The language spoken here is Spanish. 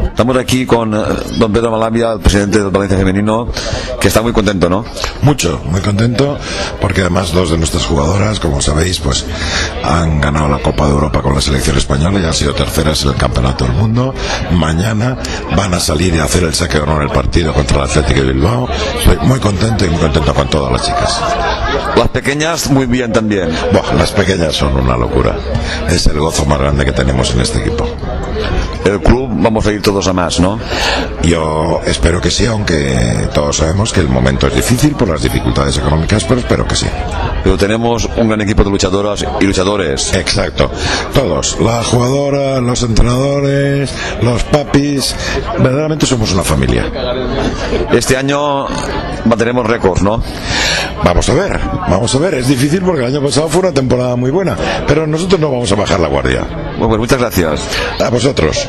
Estamos aquí con don Pedro Malavia, el presidente del Valencia Femenino, que está muy contento, ¿no? Mucho, muy contento, porque además dos de nuestras jugadoras, como sabéis, pues han ganado la Copa de Europa con la selección española y han sido terceras en el Campeonato del Mundo. Mañana van a salir y a hacer el saque de honor en el partido contra el Atlético de Bilbao. Estoy muy contento y muy contento con todas las chicas. Las pequeñas muy bien también. Buah, las pequeñas son una locura. Es el gozo más grande que tenemos en este equipo. El club vamos a ir todos a más, ¿no? Yo espero que sí, aunque todos sabemos que el momento es difícil por las dificultades económicas, pero espero que sí. Pero tenemos un gran equipo de luchadoras y luchadores. Exacto, todos, las jugadoras, los entrenadores, los papis, verdaderamente somos una familia. Este año mantenemos récords, ¿no? Vamos a ver, es difícil porque el año pasado fue una temporada muy buena, pero nosotros no vamos a bajar la guardia. Bueno, pues muchas gracias. A vosotros.